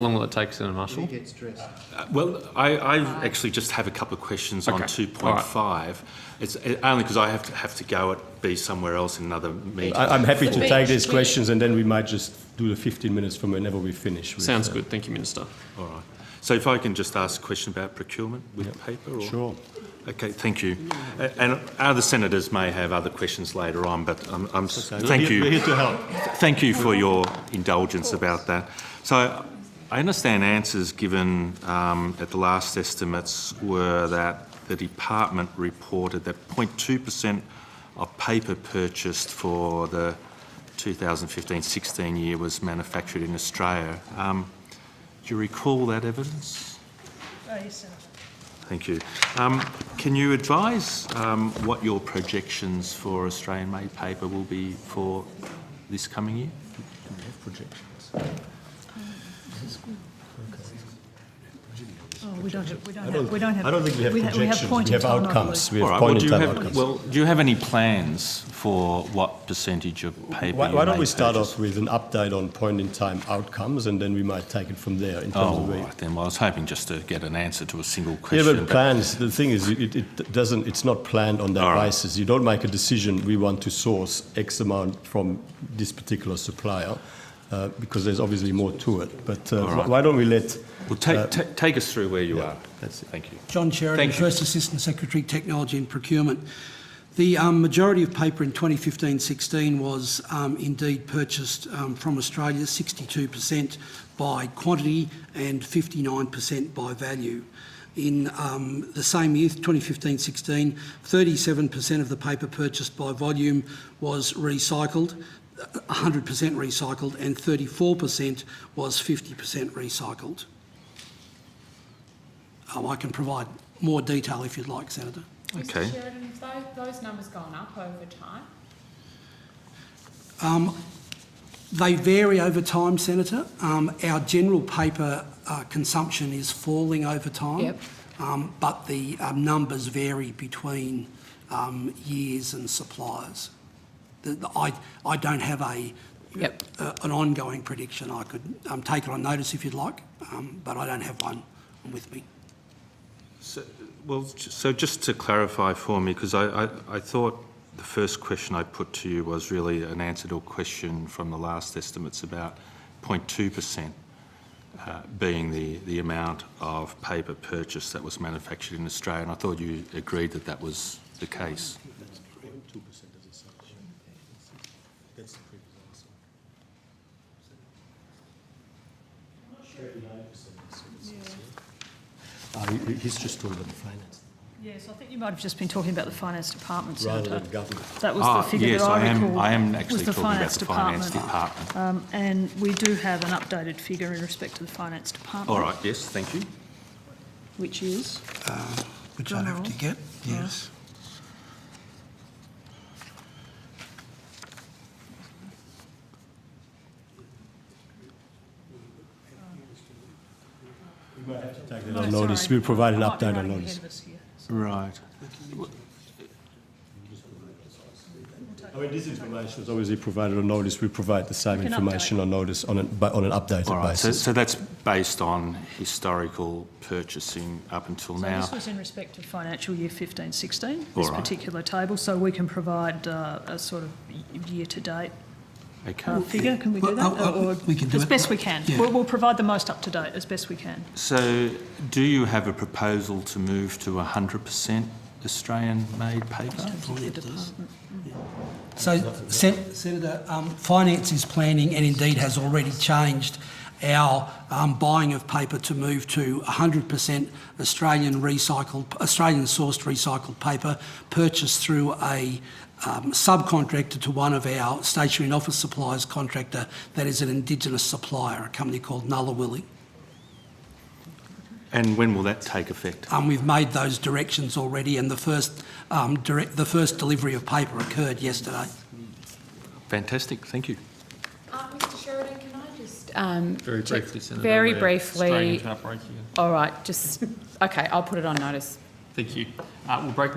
How long will it take, Senator Marshall? He gets dressed. Well, I actually just have a couple of questions on 2.5. Right. It's only because I have to go be somewhere else in another meeting. I'm happy to take these questions, and then we might just do the 15 minutes from whenever we finish. Sounds good. Thank you, Minister. All right. So if I can just ask a question about procurement with paper? Or? Sure. Okay, thank you. And other senators may have other questions later on, but thank you. We're here to help. Thank you for your indulgence about that. So I understand answers given at the last estimates were that the department reported that 0.2% of paper purchased for the 2015-16 year was manufactured in Australia. Do you recall that evidence? Yes, Senator. Thank you. Can you advise what your projections for Australian-made paper will be for this coming year? Do we have projections? Oh, we don't have. I don't think we have projections. We have outcomes. We have All right. Do you have any plans for what percentage of paper? Why don't we start off with an update on point-in-time outcomes, and then we might take it from there in terms of right then. Well, I was hoping just to get an answer to a single question. Yeah, but plans. The thing is, it doesn't. It's not planned on that basis. You don't make a decision. We want to source X amount from this particular supplier, because there's obviously more to it. But why don't we let? Well, take us through where you are. That's it. Thank you. John Sheridan, First Assistant Secretary, Technology and Procurement. The majority of paper in 2015-16 was indeed purchased from Australia, 62% by quantity and 59% by value. In the same year, 2015-16, 37% of the paper purchased by volume was recycled, 100% recycled, and 34% was 50% recycled. I can provide more detail if you'd like, Senator. Okay. Mr. Sheridan, have those numbers gone up over time? They vary over time, Senator. Our general paper consumption is falling over time, but the numbers vary between years and suppliers. I don't have an ongoing prediction. I could take it on notice if you'd like, but I don't have one with me. So just to clarify for me, because I thought the first question I put to you was really an answer to a question from the last estimates about 0.2% being the amount of paper purchased that was manufactured in Australia, and I thought you agreed that that was the case. He's just talking about the finance. Yes, I think you might have just been talking about the finance department, Senator. Rather than government. That was the figure yes, that I recall. I am actually was the talking about the finance department. department. And we do have an updated figure in respect to the finance department. All right, yes, thank you. Which is? Which I have to get, yes. We might have to take that on notice. We'll provide an update on notice. Right. I mean, this information was obviously provided on notice. We provide the same information on notice on an updated basis. So that's based on historical purchasing up until now. This was in respect of financial year 15-16, this particular table, so we can provide a sort of year-to-date figure. Can we do that? We can do it. As best we can. Yeah. We'll provide the most up-to-date as best we can. So do you have a proposal to move to 100% Australian-made paper? So, Senator, Finance is planning and indeed has already changed our buying of paper to move to 100% Australian-sourced recycled paper purchased through a subcontractor to one of our stationery and office supplies contractor that is an Indigenous supplier, a company called Nullawilly. And when will that take effect? We've made those directions already, and the first delivery of paper occurred yesterday. Fantastic, thank you. Mr. Sheridan, can I just... Very briefly, Senator. Very briefly. Straight into our break again. All right, okay, I'll put it on notice. Thank you. We'll break now.